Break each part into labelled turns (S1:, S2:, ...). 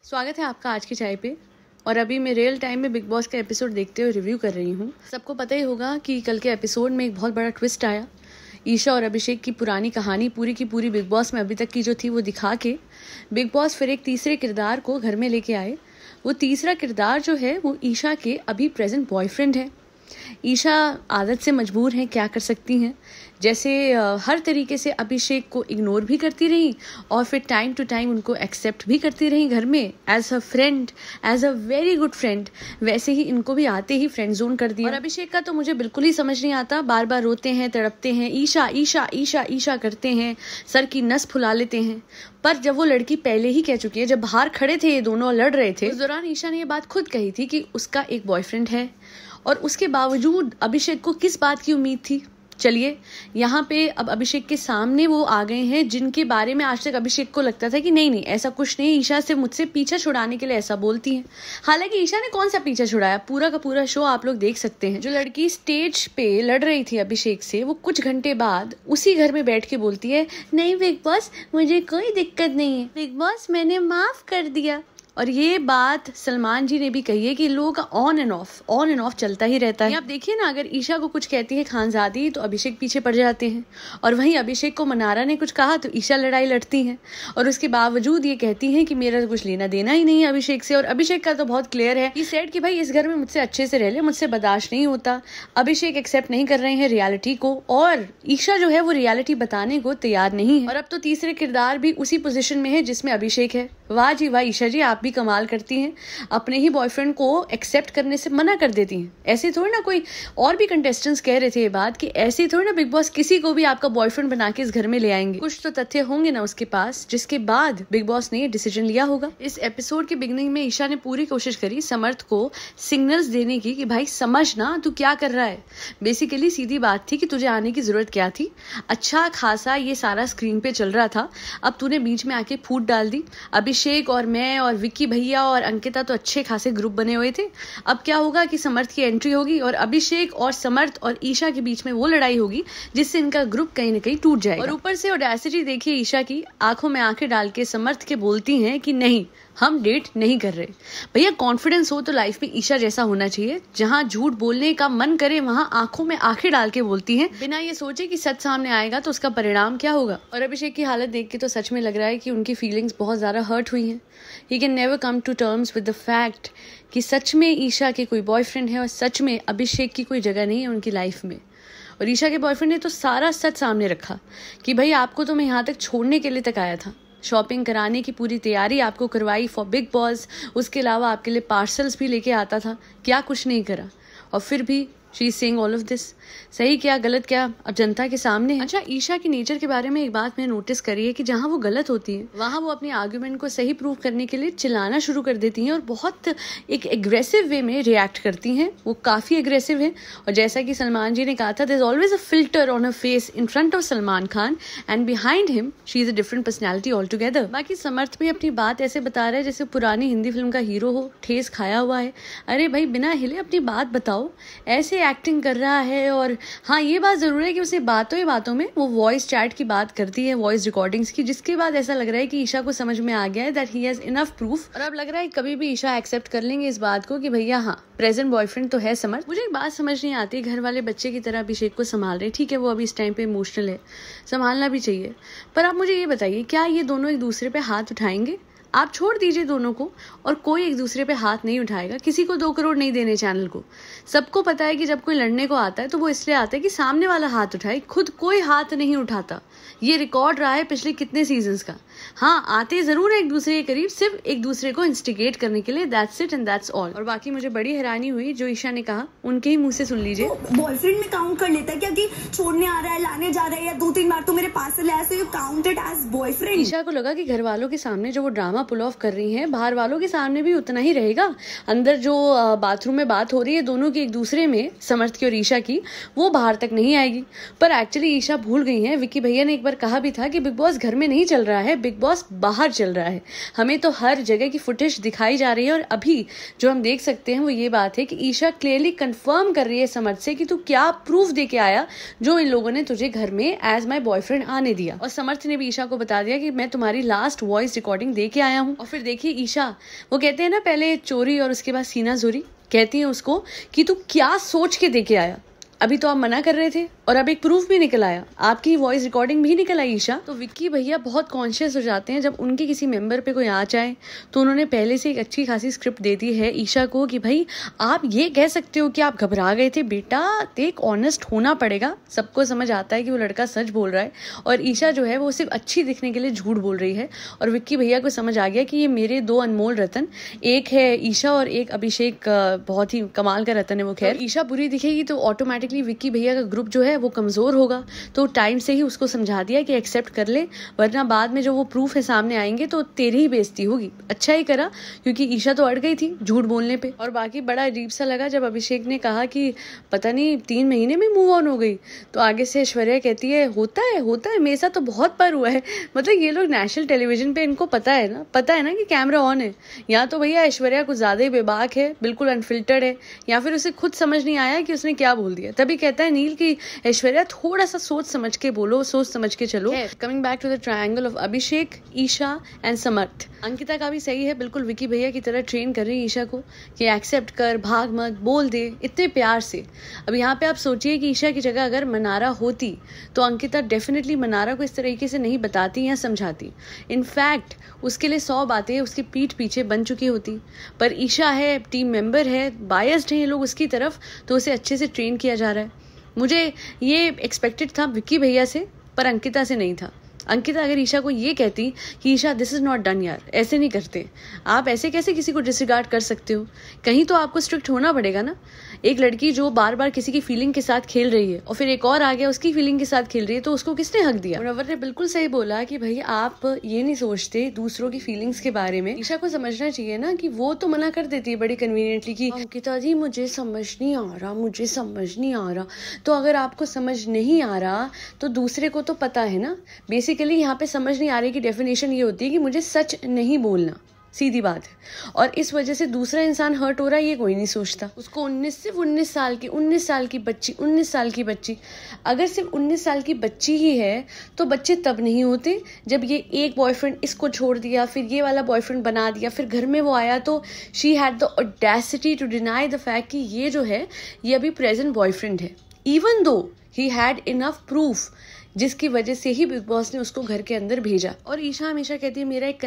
S1: स्वागत है आपका आज की चाय पे। और अभी मैं रियल टाइम में बिग बॉस का एपिसोड देखते हुए रिव्यू कर रही हूँ। सबको पता ही होगा कि कल के एपिसोड में एक बहुत बड़ा ट्विस्ट आया। ईशा और अभिषेक की पुरानी कहानी पूरी की पूरी बिग बॉस में अभी तक की जो थी वो दिखा के बिग बॉस फिर एक तीसरे किरदार को घर में लेके आए। वो तीसरा किरदार जो है वो ईशा के अभी प्रेजेंट बॉयफ्रेंड है। ईशा आदत से मजबूर हैं, क्या कर सकती हैं। जैसे हर तरीके से अभिषेक को इग्नोर भी करती रही और फिर टाइम टू टाइम उनको एक्सेप्ट भी करती रही घर में as a friend, as a very good friend. वैसे ही इनको भी आते ही फ्रेंड जोन कर दिया। और अभिषेक का तो मुझे बिल्कुल ही समझ नहीं आता, बार बार रोते हैं, तड़पते हैं, ईशा ईशा ईशा ईशा करते हैं, सर की नस फुला लेते हैं। पर जब वो लड़की पहले ही कह चुकी है, जब बाहर खड़े थे ये दोनों लड़ रहे थे, उस दौरान ईशा ने ये बात खुद कही थी कि उसका एक बॉयफ्रेंड है। और उसके बावजूद अभिषेक को किस बात की उम्मीद थी। चलिए यहाँ पे अब अभिषेक के सामने वो आ गए हैं जिनके बारे में आज तक अभिषेक को लगता था कि नहीं ऐसा कुछ नहीं, ईशा से मुझसे पीछा छुड़ाने के लिए ऐसा बोलती हैं। हालांकि ईशा ने कौन सा पीछा छुड़ाया, पूरा का पूरा शो आप लोग देख सकते हैं। जो लड़की स्टेज पे लड़ रही थी अभिषेक से, वो कुछ घंटे बाद उसी घर में बैठ के बोलती है, नहीं बिग बॉस मुझे कोई दिक्कत नहीं है, बिग बॉस मैंने माफ कर दिया। और ये बात सलमान जी ने भी कही है कि लोगों का ऑन एंड ऑफ चलता ही रहता है। आप देखिए ना, अगर ईशा को कुछ कहती है खानजादी तो अभिषेक पीछे पड़ जाते हैं, और वहीं अभिषेक को मनारा ने कुछ कहा तो ईशा लड़ाई लड़ती हैं। और उसके बावजूद ये कहती हैं कि मेरा तो कुछ लेना देना ही नहीं है अभिषेक से। और अभिषेक का तो बहुत क्लियर है, ये सेड कि भाई इस घर में मुझसे अच्छे से रह ले, मुझसे बर्दाश्त नहीं होता। अभिषेक एक्सेप्ट नहीं कर रहे हैं रियलिटी को, और ईशा जो है वो रियलिटी बताने को तैयार नहीं है। और अब तो तीसरे किरदार भी उसी पोजीशन में है जिसमें अभिषेक है। वाह जी वाह ईशा जी, आप भी कमाल करती हैं, अपने ही बॉयफ्रेंड को एक्सेप्ट करने से मना कर देती हैं। ऐसे थोड़ी ना कोई और भी कंटेस्टेंट्स कह रहे थे ये बात कि ऐसे थोड़ी ना बिग बॉस किसी को भी आपका बॉयफ्रेंड बना के इस घर में ले आएंगे। कुछ तो तथ्य होंगे ना उसके पास, जिसके बाद बिग बॉस ने ये डिसीजन लिया होगा। इस एपिसोड के बिगनिंग में ईशा ने पूरी कोशिश करी समर्थ को सिग्नल्स देने की कि भाई समझ ना तू क्या कर रहा है। बेसिकली सीधी बात थी कि तुझे आने की जरूरत क्या थी। अच्छा खासा ये सारा स्क्रीन पे चल रहा था, अब तूने बीच में आके फूट डाल दी। अभिषेक और मैं और विक्की भैया और अंकिता तो अच्छे खासे ग्रुप बने हुए थे। अब क्या होगा कि समर्थ की एंट्री होगी और अभिषेक और समर्थ और ईशा के बीच में वो लड़ाई होगी जिससे इनका ग्रुप कहीं ना कहीं टूट जाएगा। और ऊपर से ऑडेसिटी देखिए ईशा की, आंखों में आंखें डाल के समर्थ के बोलती हैं कि नहीं हम डेट नहीं कर रहे। भैया कॉन्फिडेंस हो तो लाइफ में ईशा जैसा होना चाहिए, जहां झूठ बोलने का मन करे वहां आंखों में आंखें डाल के बोलती हैं, बिना ये सोचे कि सच सामने आएगा तो उसका परिणाम क्या होगा। और अभिषेक की हालत देख के तो सच में लग रहा है कि उनकी फीलिंग्स बहुत ज्यादा हर्ट हुई हैं। He can never come to terms with the fact कि सच में ईशा के कोई बॉयफ्रेंड है और सच में अभिषेक की कोई जगह नहीं है उनकी लाइफ में। और ईशा के बॉयफ्रेंड ने तो सारा सच सामने रखा कि भाई आपको तो मैं यहाँ तक छोड़ने के लिए तक आया था, शॉपिंग कराने की पूरी तैयारी आपको करवाई फॉर बिग बॉस, उसके अलावा आपके लिए पार्सल्स भी लेके आता था, क्या कुछ नहीं करा। और फिर भी she is saying all of this. सही क्या गलत क्या अब जनता के सामने है। अच्छा ईशा की नेचर के बारे में एक बात मैंने नोटिस करी है कि जहां वो गलत होती है वहां वो अपने आर्ग्यूमेंट को सही प्रूव करने के लिए चिल्लाना शुरू कर देती हैं और बहुत एक एग्रेसिव वे में रिएक्ट करती हैं। वो काफी एग्रेसिव है। और जैसा कि सलमान जी ने कहा था, there is always a filter on her face in front of Salman Khan and behind him she is a different personality all together. बाकी समर्थ भी अपनी बात ऐसे बता रहा है जैसे पुरानी हिंदी फिल्म का हीरो हो, ठेस खाया हुआ है। अरे भाई बिना हिले अपनी बात बताओ, ऐसे एक्टिंग कर रहा है। और हाँ ये बात जरूर है कि उसे बातों ही बातों में वो वॉइस चैट की बात करती है, वॉइस रिकॉर्डिंग्स की, जिसके बाद ऐसा लग रहा है कि ईशा को समझ में आ गया है that he has enough proof. और अब लग रहा है कभी भी ईशा एक्सेप्ट कर लेंगे इस बात को कि भैया हाँ प्रेजेंट बॉयफ्रेंड तो है समर्थ। मुझे एक बात समझ नहीं आती, घर वाले बच्चे की तरह अभिषेक को संभाल रहे, ठीक है वो अभी इस टाइम पे इमोशनल है, संभालना भी चाहिए, पर आप मुझे ये बताइए क्या ये दोनों एक दूसरे पे हाथ उठाएंगे? आप छोड़ दीजिए दोनों को, और कोई एक दूसरे पे हाथ नहीं उठाएगा। किसी को 2 करोड़ नहीं देने चैनल को। सबको पता है कि जब कोई लड़ने को आता है तो वो इसलिए आता है कि सामने वाला हाथ उठाए, खुद कोई हाथ नहीं उठाता। ये रिकॉर्ड रहा है पिछले कितने सीजन्स का। हाँ आते जरूर है एक दूसरे के करीब, सिर्फ एक दूसरे को इंस्टिगेट करने के लिए, that's it and that's all. और बाकी मुझे बड़ी हैरानी हुई जो ईशा ने कहा, उनके ही मुंह से सुन लीजिए।
S2: तो बॉयफ्रेंड में काउंट कर लेता है क्या कि छोड़ने आ रहा है, लाने जा रहा है, या 2-3 बार तो मेरे पास से लाया, you count it as boyfriend.
S1: Isha को लगा कि घर वालों के सामने जो वो ड्रामा पुल ऑफ कर रही है, बाहर वालों के सामने भी उतना ही रहेगा। अंदर जो बाथरूम में बात हो रही है दोनों की एक दूसरे में, समर्थ की और ईशा की, वो बाहर तक नहीं आएगी। पर एक्चुअली ईशा भूल गई है, विक्की भैया ने एक बार कहा भी था कि बिग बॉस घर में नहीं चल रहा है, बिग बिग बॉस बाहर चल रहा है। हमें तो हर जगह की फुटेज दिखाई जा रही है और अभी जो हम देख सकते हैं वो ये बात है कि ईशा क्लियरली कंफर्म कर रही है समर्थ से कि तू क्या प्रूफ दे के आया जो इन लोगों ने तुझे घर में एज माई बॉयफ्रेंड आने दिया। और समर्थ ने भी ईशा को बता दिया कि मैं तुम्हारी लास्ट वॉइस रिकॉर्डिंग दे के आया हूँ। और फिर देखिए ईशा, वो कहते हैं ना पहले चोरी और उसके बाद सीना जोरी, कहती है उसको कि तू क्या सोच के दे के आया। अभी तो आप मना कर रहे थे और अब एक प्रूफ भी निकल आया, आपकी वॉइस रिकॉर्डिंग भी निकल आई ईशा। तो विक्की भैया बहुत कॉन्शियस हो जाते हैं जब उनके किसी मेंबर पे कोई आ जाए, तो उन्होंने पहले से एक अच्छी खासी स्क्रिप्ट दे दी है ईशा को कि भाई आप ये कह सकते हो कि आप घबरा गए थे, बेटा देख ऑनेस्ट होना पड़ेगा। सबको समझ आता है कि वो लड़का सच बोल रहा है और ईशा जो है वो सिर्फ अच्छी दिखने के लिए झूठ बोल रही है। और विक्की भैया को समझ आ गया कि ये मेरे दो अनमोल रतन, एक है ईशा और एक अभिषेक, बहुत ही कमाल का रतन है वो। खैर ईशा बुरी दिखेगी तो ऑटोमेटिकली विक्की भैया का ग्रुप जो है वो कमजोर होगा, तो टाइम से ही उसको समझा दिया कि एक्सेप्ट कर ले, वरना बाद में जो वो प्रूफ है सामने आएंगे तो तेरी ही बेइज्जती होगी। अच्छा ही करा क्योंकि ईशा तो अड़ गई थी झूठ बोलने पे। और बाकी बड़ा अजीब सा लगा जब अभिषेक ने कहा कि पता नहीं 3 महीने में मूव ऑन हो गई, तो आगे से ऐश्वर्या कहती है होता है मेरे साथ तो बहुत बार हुआ है। मतलब ये लोग नेशनल टेलीविजन पे, इनको पता है ना कि कैमरा ऑन है। या तो भैया ऐश्वर्या कुछ ज्यादा ही बेबाक है, बिल्कुल अनफिल्टर्ड है, या फिर उसे खुद समझ नहीं आया कि उसने क्या बोल दिया। तभी कहता है नील की ऐश्वर्या थोड़ा सा सोच समझ के बोलो, सोच समझ के चलो। Coming back to the triangle of Abhishek, Isha and Samarth, Ankita का भी सही है, बिल्कुल विकी भैया की तरह ट्रेन कर रही है ईशा को कि एक्सेप्ट कर, भाग मत, बोल दे इतने प्यार से। अब यहाँ पे आप सोचिए कि ईशा की जगह अगर मनारा होती तो अंकिता डेफिनेटली मनारा को इस तरीके से नहीं बताती या समझाती। इनफैक्ट उसके लिए 100 बातें उसकी पीठ पीछे बन चुकी होती, पर ईशा है, टीम मेंबर है, बायस्ड है ये लोग उसकी तरफ, तो उसे अच्छे से ट्रेन किया जा रहा है। मुझे ये एक्सपेक्टेड था विक्की भैया से, पर अंकिता से नहीं था। अंकिता अगर ईशा को ये कहती कि Isha this is not done यार, ऐसे नहीं करते आप, ऐसे कैसे किसी को डिसरिगार्ड कर सकते हो, कहीं तो आपको स्ट्रिक्ट होना पड़ेगा ना। एक लड़की जो बार बार किसी की फीलिंग के साथ खेल रही है और फिर एक और आ गया उसकी फीलिंग के साथ खेल रही है, तो उसको किसने हक दिया। मुनव्वर ने बिल्कुल सही बोला कि भाई आप ये नहीं सोचते दूसरों की फीलिंग्स के बारे में। ईशा को समझना चाहिए ना कि वो तो मना कर देती है बड़ी कन्वीनियंटली कि अंकिता जी मुझे समझ नहीं आ रहा। तो अगर आपको समझ नहीं आ रहा तो दूसरे को तो पता है ना। बेसिकली यहाँ पे समझ नहीं आ रही की डेफिनेशन ये होती है कि मुझे सच नहीं बोलना, सीधी बात है। और इस वजह से दूसरा इंसान हर्ट हो रहा है ये कोई नहीं सोचता। उसको 19 साल की बच्ची, अगर सिर्फ 19 साल की बच्ची ही है तो बच्चे तब नहीं होते जब ये एक बॉयफ्रेंड इसको छोड़ दिया, फिर ये वाला बॉयफ्रेंड बना दिया, फिर घर में वो आया तो she had the audacity to deny the fact कि ये जो है ये अभी प्रेजेंट बॉयफ्रेंड है, even though he had enough proof, जिसकी वजह से ही बिग बॉस ने उसको घर के अंदर भेजा। और ईशा हमेशा कहती है मेरा एक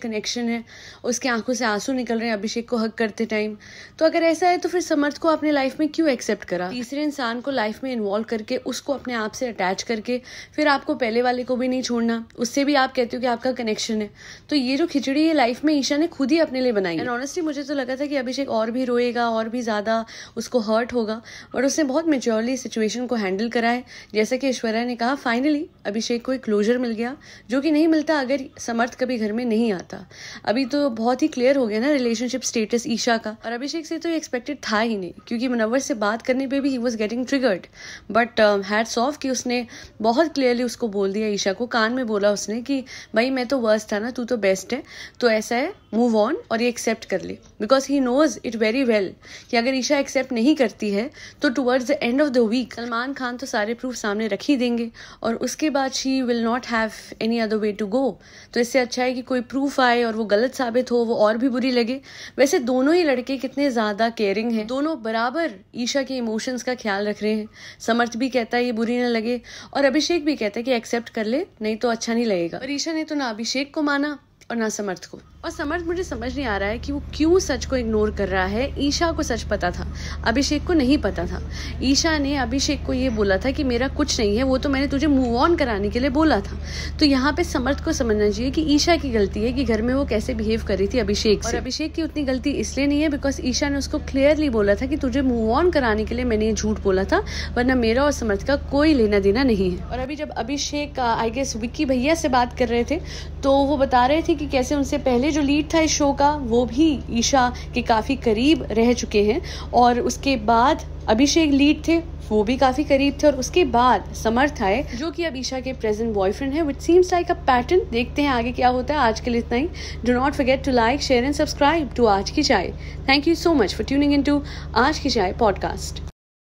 S1: कनेक्शन है, उसके आंखों से आंसू निकल रहे हैं अभिषेक को हक करते टाइम। तो अगर ऐसा है तो फिर समर्थ को अपने लाइफ में क्यों एक्सेप्ट करा, तीसरे इंसान को लाइफ में इन्वॉल्व करके उसको अपने आप से अटैच करके, फिर आपको पहले वाले को भी नहीं छोड़ना, उससे भी आप कहते हो कि आपका कनेक्शन है। तो ये जो खिचड़ी है लाइफ में ईशा ने खुद ही अपने लिए बनाई। एंड ऑनेस्टली मुझे तो लगा था कि अभिषेक और भी रोएगा और भी ज्यादा उसको हर्ट होगा, और उसने बहुत मेच्योरली सिचुएशन को हैंडल करा है। जैसा कि ऐश्वर्या ने कहा, फाइनली अभिषेक को एक क्लोजर मिल गया जो कि नहीं मिलता अगर समर्थ कभी घर में नहीं आता। अभी तो बहुत ही क्लियर हो गया ना रिलेशनशिप स्टेटस ईशा का, और अभिषेक से तो एक्सपेक्टेड था ही नहीं क्योंकि मुनव्वर से बात करने पे भी he was getting triggered, but hats off कि उसने बहुत क्लियरली उसको बोल दिया, ईशा को कान में बोला उसने कि भाई मैं तो वर्स्ट था ना, तू तो बेस्ट है, तो ऐसा है मूव ऑन और ये एक्सेप्ट कर ले, because he knows it very well कि अगर ईशा एक्सेप्ट नहीं करती है तो towards the end of the week Salman Khan तो सारे प्रूफ सामने रख ही देंगे और उसके बाद she will not have any other way to go. तो इससे अच्छा है कि कोई प्रूफ आए और वो गलत साबित हो, वो और भी बुरी लगे। वैसे दोनों ही लड़के कितने ज्यादा केयरिंग हैं, दोनों बराबर ईशा के इमोशंस का ख्याल रख रहे हैं। समर्थ भी कहता है ये बुरी ना लगे और अभिषेक भी कहता है कि एक्सेप्ट कर ले, नहीं तो अच्छा नहीं लगेगा। और ईशा ने तो ना अभिषेक को माना और ना समर्थ को। और समर्थ मुझे समझ नहीं आ रहा है कि वो क्यों सच को इग्नोर कर रहा है। ईशा को सच पता था, अभिषेक को नहीं पता था। ईशा ने अभिषेक को ये बोला था कि मेरा कुछ नहीं है, वो तो मैंने तुझे मूव ऑन कराने के लिए बोला था। तो यहाँ पे समर्थ को समझना चाहिए कि ईशा की गलती है कि घर में वो कैसे बिहेव कर रही थी अभिषेक से। और अभिषेक की उतनी गलती इसलिए नहीं है बिकॉज ईशा ने उसको क्लियरली बोला था कि तुझे मूव ऑन कराने के लिए मैंने ये झूठ बोला था, वरना मेरा और समर्थ का कोई लेना देना नहीं है। और अभी जब अभिषेक आई गेस विक्की भैया से बात कर रहे थे तो वो बता रहे थे कि कैसे उनसे पहले जो लीड था इस शो का वो भी ईशा के काफी करीब रह चुके हैं, और उसके बाद अभिषेक लीड थे, वो भी काफी करीब थे, और उसके बाद समर्थ आए जो कि अब ईशा के प्रेजेंट बॉयफ्रेंड है, which seems like a pattern. देखते हैं आगे क्या होता है। आज के लिए इतना ही। Do not forget to like, share and subscribe to Aaj Ki Chai. Thank you so much for tuning in to Aaj Ki चाय पॉडकास्ट।